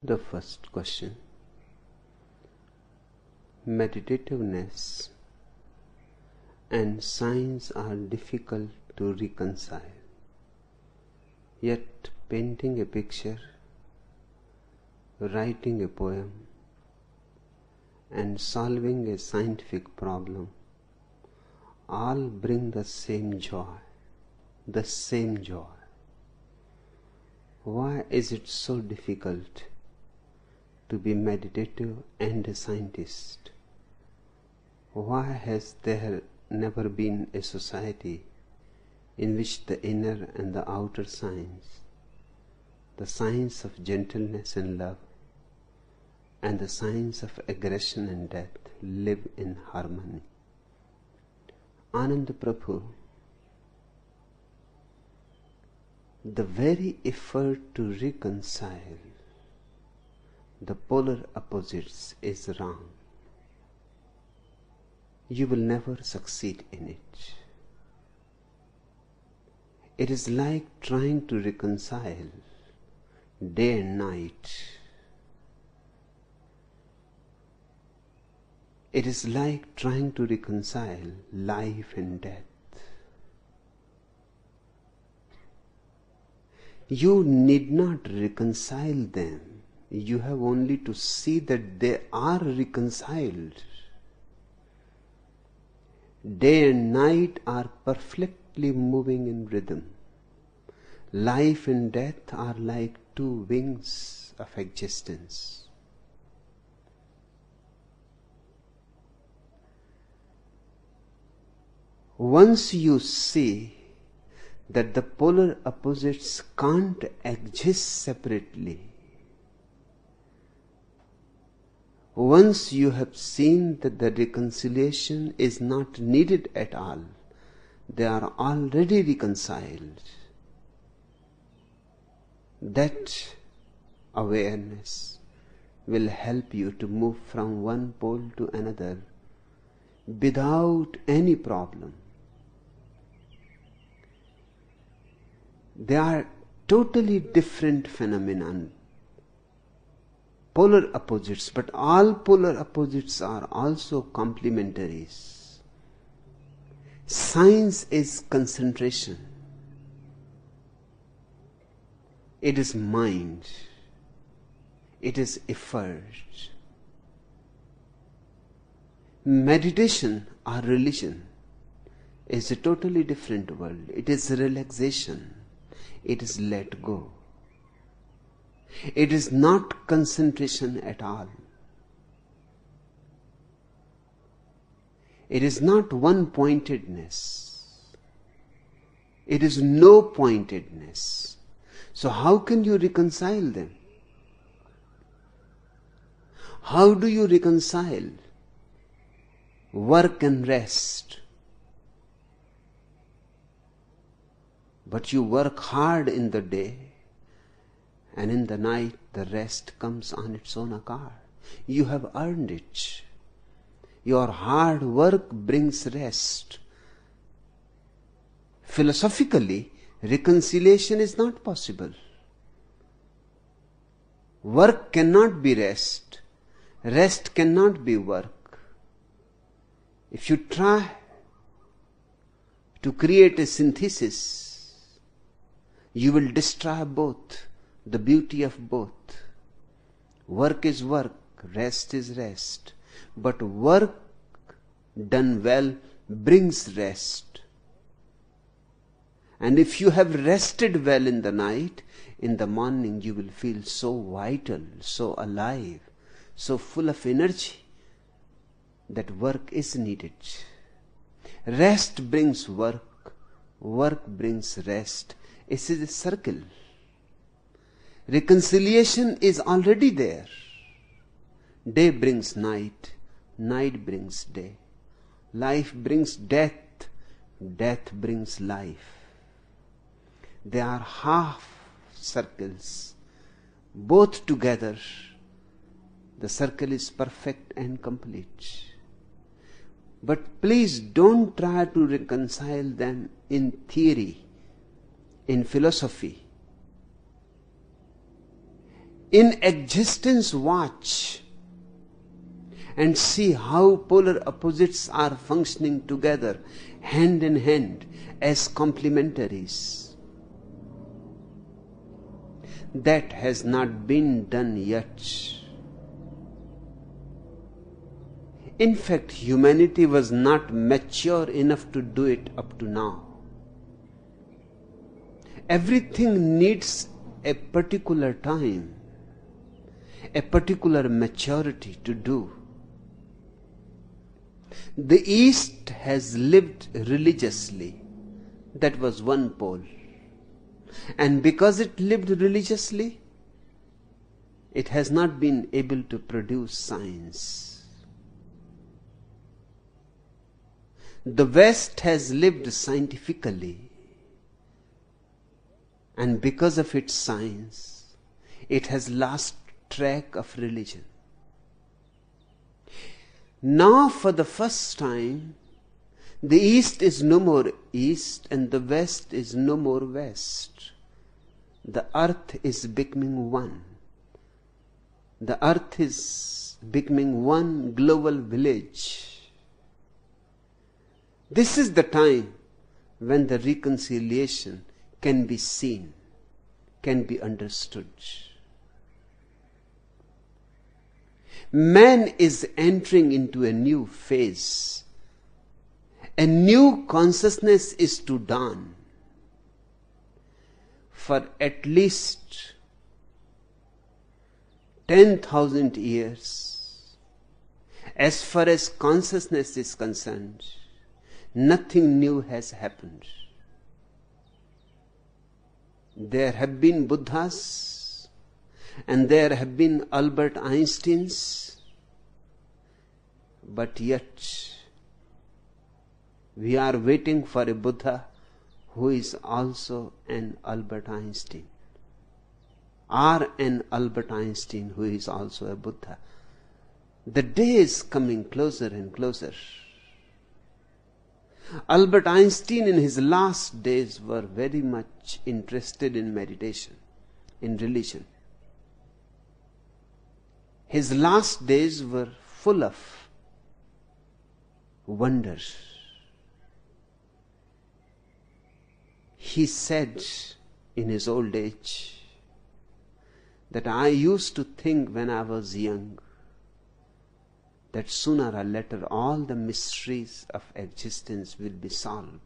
The first question: meditativeness and science are difficult to reconcile, yet painting a picture, writing a poem, and solving a scientific problem all bring the same joy, the same joy. Why is it so difficult to be meditative and a scientist? Why has there never been a society in which the inner and the outer science, the science of gentleness and love, and the science of aggression and death live in harmony? Ananda Prabhu, the very effort to reconcile the polar opposites is wrong. You will never succeed in it. It is like trying to reconcile day and night. It is like trying to reconcile life and death. You need not reconcile them. You have only to see that they are reconciled. Day and night are perfectly moving in rhythm. Life and death are like two wings of existence. Once you see that the polar opposites can't exist separately, once you have seen that the reconciliation is not needed at all, they are already reconciled, that awareness will help you to move from one pole to another without any problem. They are totally different phenomena, polar opposites, but all polar opposites are also complementaries. Science is concentration. It is mind. It is effort. Meditation or religion is a totally different world. It is relaxation. It is let go. It is not concentration at all. It is not one-pointedness. It is no-pointedness. So how can you reconcile them? How do you reconcile work and rest? But you work hard in the day, and in the night the rest comes on its own account. You have earned it. Your hard work brings rest. Philosophically, reconciliation is not possible. Work cannot be rest. Rest cannot be work. If you try to create a synthesis, you will destroy both, the beauty of both. Work is work, rest is rest. But work done well brings rest. And if you have rested well in the night, in the morning you will feel so vital, so alive, so full of energy that work is needed. Rest brings work, work brings rest. It is a circle. Reconciliation is already there. Day brings night, night brings day. Life brings death, death brings life. They are half circles. Both together, the circle is perfect and complete. But please don't try to reconcile them in theory, in philosophy. In existence, watch and see how polar opposites are functioning together, hand in hand, as complementaries. That has not been done yet. In fact, humanity was not mature enough to do it up to now. Everything needs a particular time, a particular maturity to do. The East has lived religiously. That was one pole. And because it lived religiously, it has not been able to produce science. The West has lived scientifically. And because of its science, it has lost track of religion. Now, for the first time, the East is no more East and the West is no more West. The earth is becoming one. The earth is becoming one global village. This is the time when the reconciliation can be seen, can be understood. Man is entering into a new phase. A new consciousness is to dawn. For at least 10,000 years, as far as consciousness is concerned, nothing new has happened. There have been Buddhas and there have been Albert Einsteins, but yet we are waiting for a Buddha who is also an Albert Einstein, or an Albert Einstein who is also a Buddha. The day is coming closer and closer. Albert Einstein in his last days were very much interested in meditation, in religion. His last days were full of wonders. He said in his old age that I used to think when I was young that sooner or later all the mysteries of existence will be solved.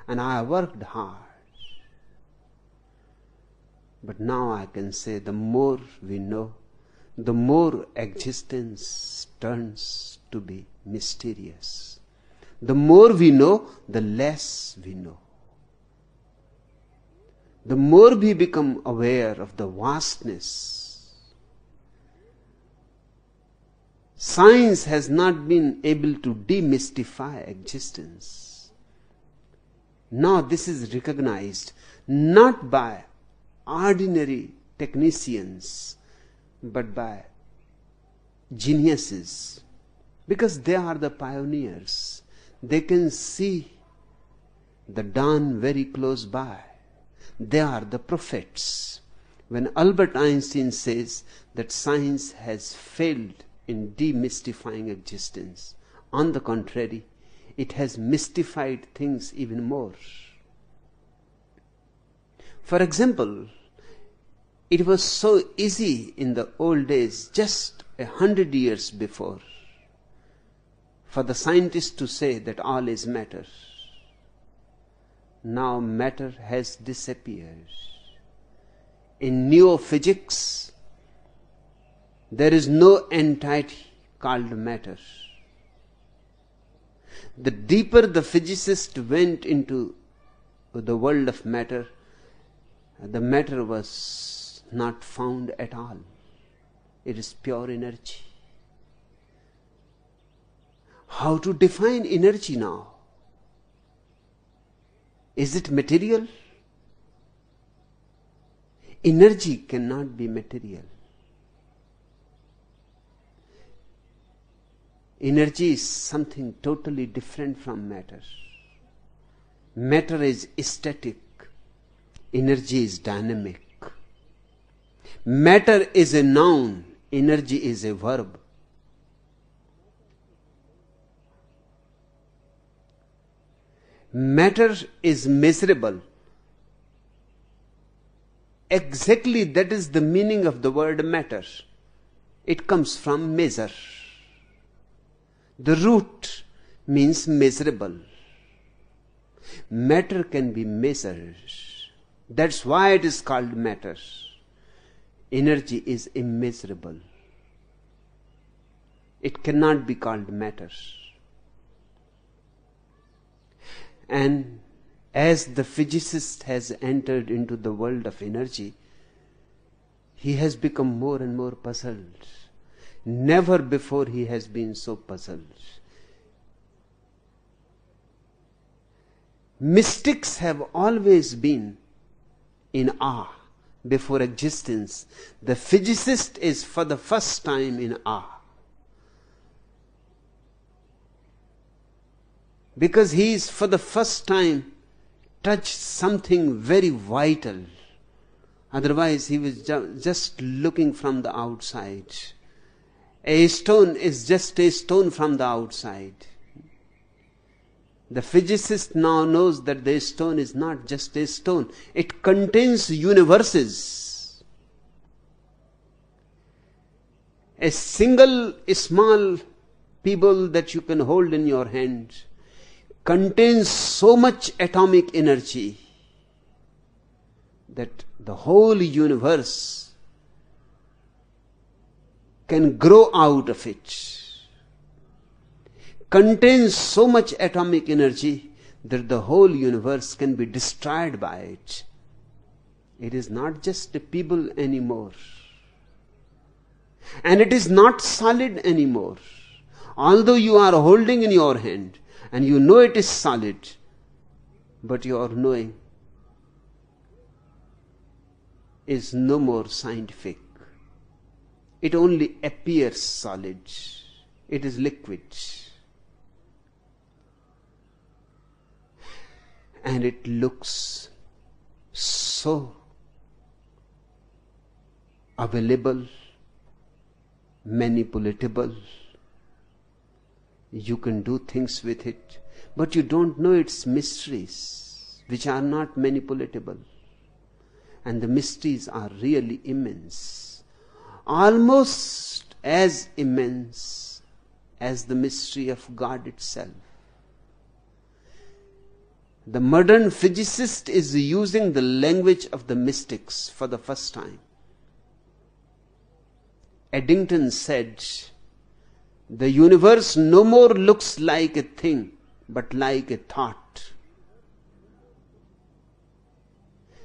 And I worked hard. But now I can say the more we know, the more existence turns to be mysterious. The more we know, the less we know. The more we become aware of the vastness. Science has not been able to demystify existence. Now this is recognized not by ordinary technicians, but by geniuses, because they are the pioneers. They can see the dawn very close by. They are the prophets. When Albert Einstein says that science has failed in demystifying existence, on the contrary, it has mystified things even more. For example, it was so easy in the old days, just 100 years before, for the scientists to say that all is matter. Now matter has disappeared. In neophysics, there is no entity called matter. The deeper the physicist went into the world of matter, the matter was not found at all. It is pure energy. How to define energy now? Is it material? Energy cannot be material. Energy is something totally different from matter. Matter is static. Energy is dynamic. Matter is a noun, energy is a verb. Matter is measurable. Exactly that is the meaning of the word matter. It comes from measure. The root means measurable. Matter can be measured. That's why it is called matter. Energy is immeasurable. It cannot be called matter. And as the physicist has entered into the world of energy, he has become more and more puzzled. Never before he has been so puzzled. Mystics have always been in awe before existence. The physicist is for the first time in awe. Because he is for the first time touched something very vital. Otherwise he was just looking from the outside. A stone is just a stone from the outside. The physicist now knows that the stone is not just a stone. It contains universes. A single small pebble that you can hold in your hand contains so much atomic energy that the whole universe can grow out of it. Contains so much atomic energy that the whole universe can be destroyed by it. It is not just a pebble anymore. And it is not solid anymore. Although you are holding in your hand and you know it is solid, but your knowing is no more scientific. It only appears solid. It is liquid. And it looks so available, manipulatable. You can do things with it, but you don't know its mysteries, which are not manipulatable. And the mysteries are really immense, almost as immense as the mystery of God itself. The modern physicist is using the language of the mystics for the first time. Eddington said, "The universe no more looks like a thing, but like a thought."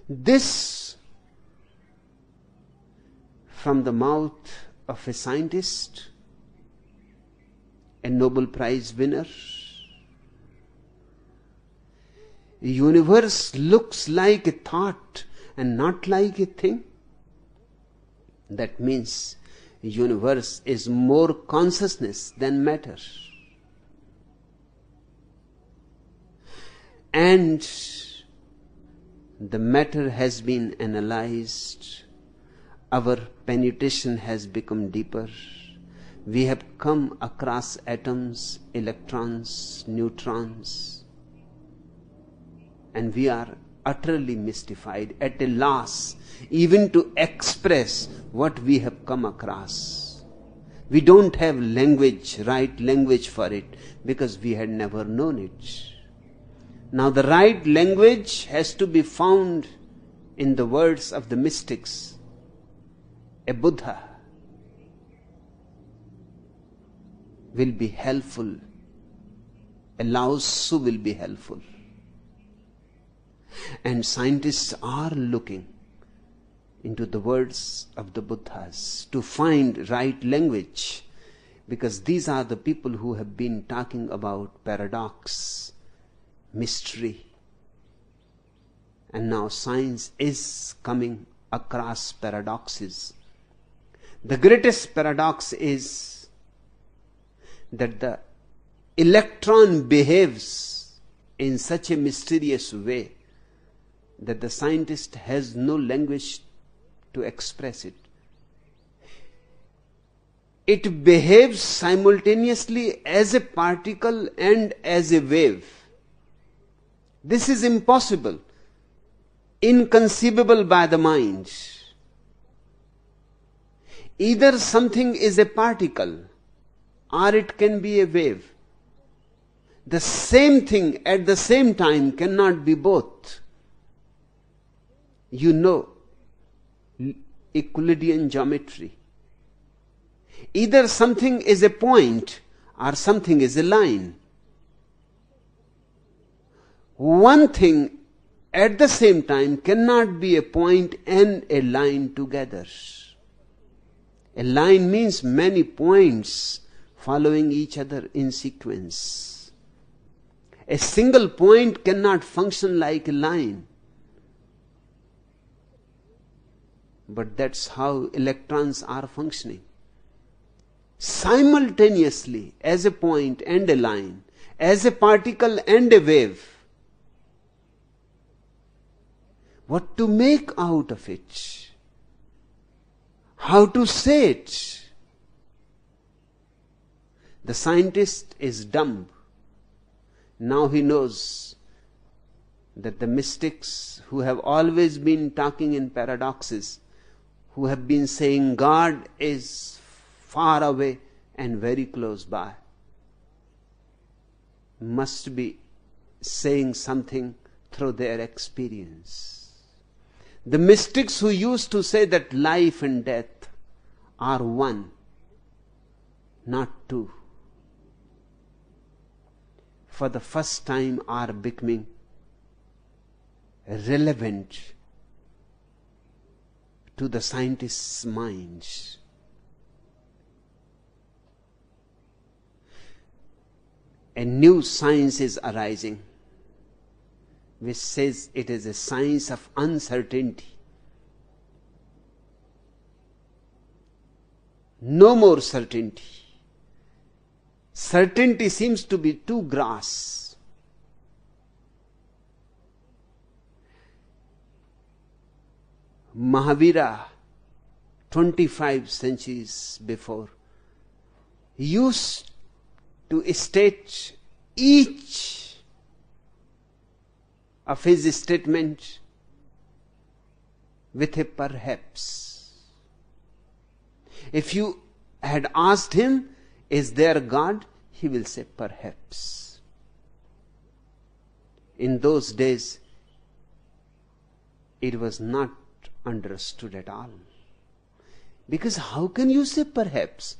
This, from the mouth of a scientist, a Nobel Prize winner. The universe looks like a thought and not like a thing. That means the universe is more consciousness than matter. And the matter has been analyzed. Our penetration has become deeper. We have come across atoms, electrons, neutrons. And we are utterly mystified, at a loss even to express what we have come across. We don't have language, right language for it, because we had never known it. Now the right language has to be found in the words of the mystics. A Buddha will be helpful. A Lao Tzu will be helpful. And scientists are looking into the words of the Buddhas to find right language, because these are the people who have been talking about paradox, mystery. And now science is coming across paradoxes. The greatest paradox is that the electron behaves in such a mysterious way that the scientist has no language to express it. It behaves simultaneously as a particle and as a wave. This is impossible, inconceivable by the mind. Either something is a particle or it can be a wave. The same thing at the same time cannot be both. You know Euclidean geometry. Either something is a point or something is a line. One thing at the same time cannot be a point and a line together. A line means many points following each other in sequence. A single point cannot function like a line. But that's how electrons are functioning. Simultaneously, as a point and a line, as a particle and a wave. What to make out of it? How to say it? The scientist is dumb. Now he knows that the mystics who have always been talking in paradoxes, who have been saying God is far away and very close by, must be saying something through their experience. The mystics who used to say that life and death are one, not two, for the first time are becoming relevant to the scientists' minds. A new science is arising, which says it is a science of uncertainty. No more certainty. Certainty seems to be too gross. Mahavira, 25 centuries before, used to state each of his statements with a perhaps. If you had asked him, is there God? He will say perhaps. In those days, it was not understood at all. Because how can you say perhaps?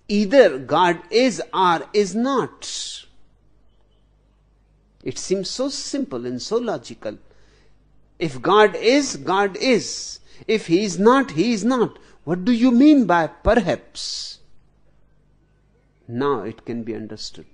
Either God is or is not. It seems so simple and so logical. If God is, God is. If He is not, He is not. What do you mean by perhaps? Now it can be understood.